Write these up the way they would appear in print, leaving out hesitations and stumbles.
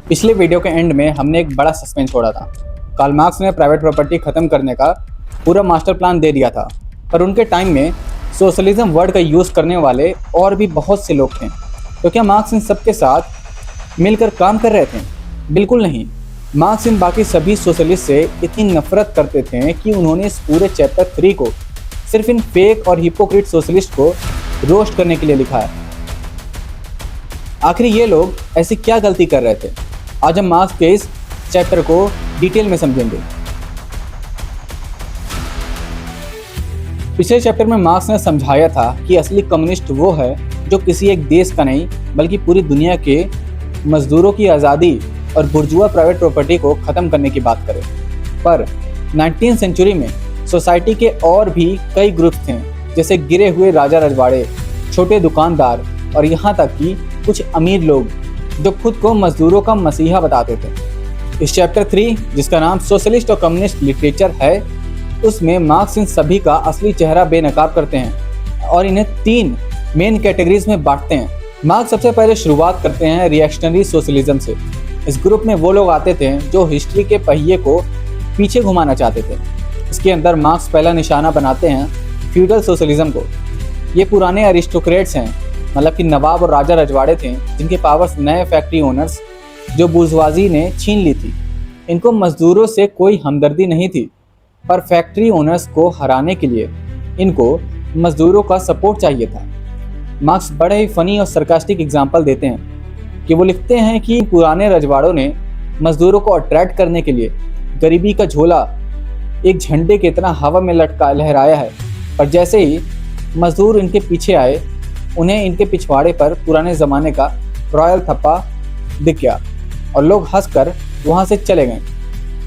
पिछले वीडियो के एंड में हमने एक बड़ा सस्पेंस छोड़ा था। कार्ल मार्क्स ने प्राइवेट प्रॉपर्टी खत्म करने का पूरा मास्टर प्लान दे दिया था, पर उनके टाइम में सोशलिज्म वर्ड का यूज़ करने वाले और भी बहुत से लोग थे। तो क्या मार्क्स इन सबके साथ मिलकर काम कर रहे थे? बिल्कुल नहीं। मार्क्स इन बाकी सभी सोशलिस्ट से इतनी नफरत करते थे कि उन्होंने इस पूरे चैप्टर 3 को सिर्फ इन फेक और हिपोक्रेट सोशलिस्ट को रोस्ट करने के लिए लिखा है। आखिर ये लोग ऐसी क्या गलती कर रहे थे? आज हम मार्क्स के इस चैप्टर को डिटेल में समझेंगे। पिछले चैप्टर में मार्क्स ने समझाया था कि असली कम्युनिस्ट वो है जो किसी एक देश का नहीं बल्कि पूरी दुनिया के मजदूरों की आज़ादी और बुर्जुआ प्राइवेट प्रॉपर्टी को ख़त्म करने की बात करे। पर 19वीं सेंचुरी में सोसाइटी के और भी कई ग्रुप्स थे, जैसे गिरे हुए राजा रजवाड़े, छोटे दुकानदार और यहाँ तक कि कुछ अमीर लोग जो खुद को मजदूरों का मसीहा बताते थे। इस चैप्टर 3, जिसका नाम सोशलिस्ट और कम्युनिस्ट लिटरेचर है, उसमें मार्क्स इन सभी का असली चेहरा बेनकाब करते हैं और इन्हें 3 मेन कैटेगरीज में बांटते हैं। मार्क्स सबसे पहले शुरुआत करते हैं रिएक्शनरी सोशलिज्म से। इस ग्रुप में वो लोग आते थे जो हिस्ट्री के पहिए को पीछे घुमाना चाहते थे। इसके अंदर मार्क्स पहला निशाना बनाते हैं फ्यूडल सोशलिज्म को। ये पुराने अरिस्टोक्रेट्स हैं, मतलब कि नवाब और राजा रजवाड़े थे, जिनके पावर्स नए फैक्ट्री ओनर्स जो बुर्जुआजी ने छीन ली थी। इनको मजदूरों से कोई हमदर्दी नहीं थी, पर फैक्ट्री ओनर्स को हराने के लिए इनको मजदूरों का सपोर्ट चाहिए था। मार्क्स बड़े ही फनी और सरकास्टिक एग्जाम्पल देते हैं कि वो लिखते हैं कि पुराने रजवाड़ों ने मजदूरों को अट्रैक्ट करने के लिए गरीबी का झोला एक झंडे की तरह हवा में लहराया है, पर जैसे ही मजदूर इनके पीछे आए, उन्हें इनके पिछवाड़े पर पुराने ज़माने का रॉयल थप्पा दिख गया और लोग हंसकर वहाँ से चले गए।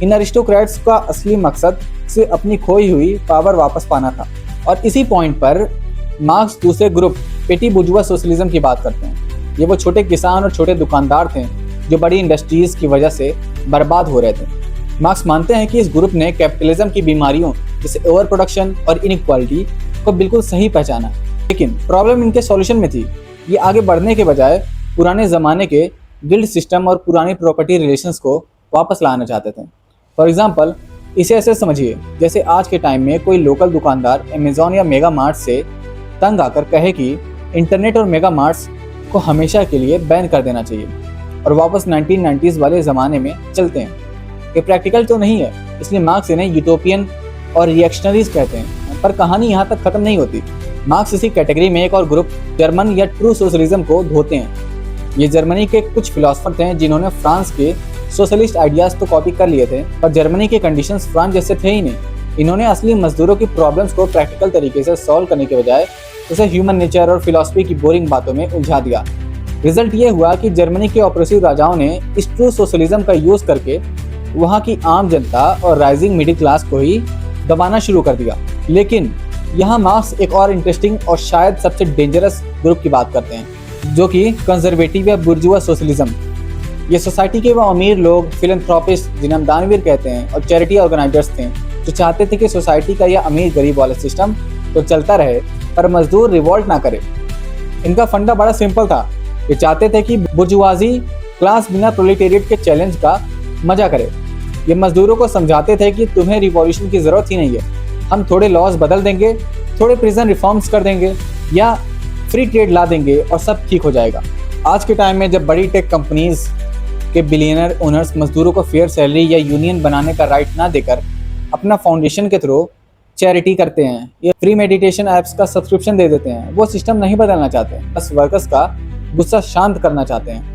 इन अरिस्टोक्रेट्स का असली मकसद सिर्फ अपनी खोई हुई पावर वापस पाना था। और इसी पॉइंट पर मार्क्स दूसरे ग्रुप पेटी बुर्जुआ सोशलिज्म की बात करते हैं। ये वो छोटे किसान और छोटे दुकानदार थे जो बड़ी इंडस्ट्रीज़ की वजह से बर्बाद हो रहे थे। मार्क्स मानते हैं कि इस ग्रुप ने कैपिटलिज्म की बीमारियों जैसे ओवर प्रोडक्शन और इनइक्वालिटी को बिल्कुल सही पहचाना, लेकिन प्रॉब्लम इनके सॉल्यूशन में थी। ये आगे बढ़ने के बजाय पुराने ज़माने के गिल्ड सिस्टम और पुरानी प्रॉपर्टी रिलेशंस को वापस लाना चाहते थे। फॉर एग्जांपल, इसे ऐसे समझिए जैसे आज के टाइम में कोई लोकल दुकानदार अमेज़ॉन या मेगा मार्ट से तंग आकर कहे कि इंटरनेट और मेगा मार्ट्स को हमेशा के लिए बैन कर देना चाहिए और वापस 1990s वाले ज़माने में चलते हैं। ये प्रैक्टिकल तो नहीं है, इसलिए मार्क्स इन्हें यूटोपियन और रिएक्शनरीज कहते हैं। पर कहानी यहाँ तक ख़त्म नहीं होती। मार्क्स इसी कैटेगरी में एक और ग्रुप जर्मन या ट्रू सोशलिज्म को धोते हैं। ये जर्मनी के कुछ फिलोसफर थे जिन्होंने फ्रांस के सोशलिस्ट आइडियाज़ तो कॉपी कर लिए थे, पर जर्मनी के कंडीशंस फ्रांस जैसे थे ही नहीं। इन्होंने असली मजदूरों की प्रॉब्लम्स को प्रैक्टिकल तरीके से सॉल्व करने के बजाय उसे ह्यूमन नेचर और फिलॉसफी की बोरिंग बातों में उलझा दिया। रिजल्ट ये हुआ कि जर्मनी के ऑप्रेसिव राजाओं ने इस ट्रू सोशलिज्म का यूज़ करके वहाँ की आम जनता और राइजिंग मिडिल क्लास को ही दबाना शुरू कर दिया। लेकिन यहाँ मार्क्स एक और इंटरेस्टिंग और शायद सबसे डेंजरस ग्रुप की बात करते हैं, जो कि कंजर्वेटिव या बुर्जुआ सोशलिज्म। ये सोसाइटी के वो अमीर लोग, फिलैंथ्रोपिस्ट जिन्हें हम दानवीर कहते हैं, और चैरिटी ऑर्गेनाइजर्स थे जो चाहते थे कि सोसाइटी का यह अमीर गरीब वाला सिस्टम तो चलता रहे पर मजदूर रिवॉल्ट ना करे। इनका फंडा बड़ा सिंपल था। ये चाहते थे कि बुर्जुआजी क्लास बिना प्रोलेटेरिएट के चैलेंज का मजा करे। ये मजदूरों को समझाते थे कि तुम्हें रिवॉल्यूशन की ज़रूरत ही नहीं है, हम थोड़े लॉज बदल देंगे, थोड़े प्रिजन रिफॉर्म्स कर देंगे या फ्री ट्रेड ला देंगे और सब ठीक हो जाएगा। आज के टाइम में जब बड़ी टेक कंपनीज के बिलियनर ओनर्स मजदूरों को फेयर सैलरी या यूनियन बनाने का राइट ना देकर अपना फाउंडेशन के थ्रू चैरिटी करते हैं या फ्री मेडिटेशन ऐप्स का सब्सक्रिप्शन दे देते हैं, वो सिस्टम नहीं बदलना चाहते, बस वर्कर्स का गुस्सा शांत करना चाहते हैं।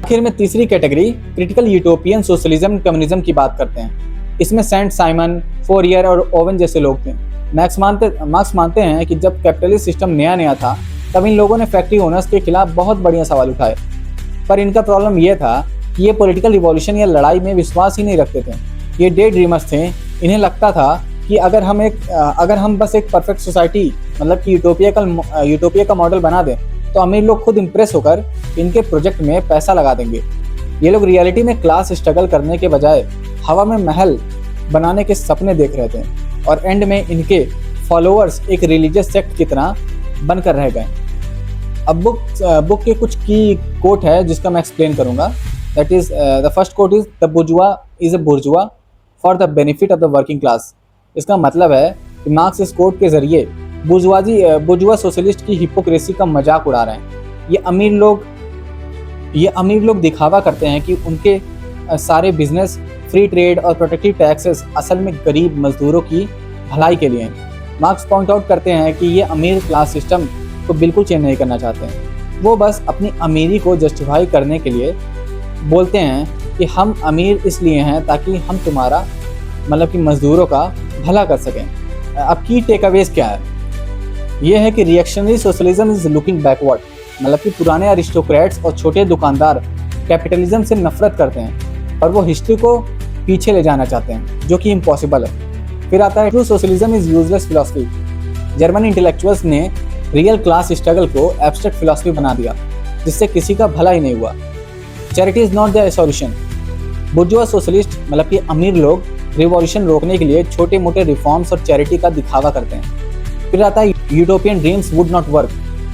आखिर में तीसरी category critical utopian socialism communism की बात करते हैं। इसमें सेंट साइमन, फोरियर और ओवन जैसे लोग थे। मार्क्स मानते हैं कि जब कैपिटलिस्ट सिस्टम नया था तब इन लोगों ने फैक्ट्री ओनर्स के खिलाफ बहुत बढ़िया सवाल उठाए, पर इनका प्रॉब्लम ये था कि ये पॉलिटिकल रिवॉल्यूशन या लड़ाई में विश्वास ही नहीं रखते थे। ये डे ड्रीमर्स थे। इन्हें लगता था कि अगर हम बस एक परफेक्ट सोसाइटी, मतलब कि यूटोपिया का मॉडल बना दें तो अमीर लोग खुद इंप्रेस होकर इनके प्रोजेक्ट में पैसा लगा देंगे। ये लोग रियलिटी में क्लास स्ट्रगल करने के बजाय हवा में महल बनाने के सपने देख रहे थे और एंड में इनके फॉलोअर्स एक रिलीजियस सेक्ट की तरह बनकर रह गए। अब बुक के कुछ की कोट है जिसका मैं एक्सप्लेन करूँगा। That is the first quote is the bourgeois is a bourgeois for the benefit of the working class. इसका मतलब है कि मार्क्स इस कोट के जरिए बुर्जुआ सोशलिस्ट की हिपोक्रेसी का मजाक उड़ा रहे हैं। ये अमीर लोग दिखावा करते हैं कि उनके सारे बिजनेस, फ्री ट्रेड और प्रोटेक्टिव टैक्सेस असल में गरीब मजदूरों की भलाई के लिए हैं। मार्क्स पॉइंट आउट करते हैं कि ये अमीर क्लास सिस्टम को बिल्कुल चेंज नहीं करना चाहते हैं। वो बस अपनी अमीरी को जस्टिफाई करने के लिए बोलते हैं कि हम अमीर इसलिए हैं ताकि हम तुम्हारा मतलब कि मजदूरों का भला कर सकें। अब की टेकअवेज क्या है? ये है कि reactionary socialism is looking backward, मतलब कि पुराने अरिस्टोक्रेट्स और छोटे दुकानदार कैपिटलिज्म से नफरत करते हैं और वो हिस्ट्री को पीछे ले जाना चाहते हैं, जो कि इम्पॉसिबल है। फिर आता है true socialism is useless philosophy. German intellectuals ने रियल क्लास स्ट्रगल को एब्स्ट्रैक्ट फिलॉसफी बना दिया, जिससे किसी का भला ही नहीं हुआ। Charity is not the solution. बुर्जुआ socialist मतलब कि अमीर लोग रिवॉल्यूशन रोकने के लिए छोटे मोटे रिफॉर्म्स और चैरिटी का दिखावा करते हैं। फिर आता है utopian dreams would not work,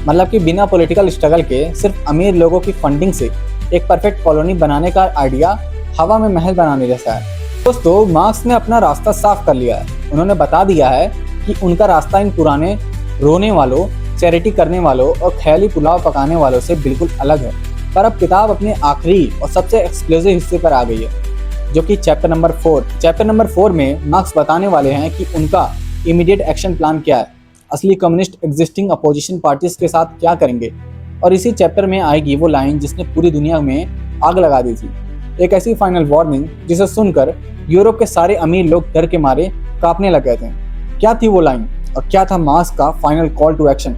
मतलब कि बिना पॉलिटिकल स्ट्रगल के सिर्फ अमीर लोगों की फंडिंग से एक परफेक्ट कॉलोनी बनाने का आइडिया हवा में महल बनाने जैसा है। दोस्तों, मार्क्स ने अपना रास्ता साफ कर लिया है। उन्होंने बता दिया है कि उनका रास्ता इन पुराने रोने वालों, चैरिटी करने वालों और ख्याली पुलाव पकाने वालों से बिल्कुल अलग है। पर अब किताब अपने आखिरी और सबसे एक्सक्लूसिव हिस्से पर आ गई है, जो कि चैप्टर नंबर 4। चैप्टर नंबर 4 में मार्क्स बताने वाले हैं कि उनका इमीडिएट एक्शन प्लान क्या है, असली कम्युनिस्ट एग्जिस्टिंग अपोजिशन पार्टीज के साथ क्या करेंगे। और इसी चैप्टर में आएगी वो लाइन जिसने पूरी दुनिया में आग लगा दी थी, एक ऐसी फाइनल वार्निंग जिसे सुनकर यूरोप के सारे अमीर लोग डर के मारे कांपने लग गए थे। क्या थी वो लाइन और क्या था मार्क्स का फाइनल कॉल टू एक्शन,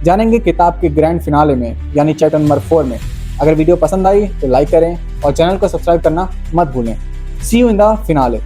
जानेंगे किताब के ग्रैंड फिनाले में, यानी चैप्टर नंबर 4 में। अगर वीडियो पसंद आई तो लाइक करें और चैनल को सब्सक्राइब करना मत भूलें। सी यू इन द फिनाले।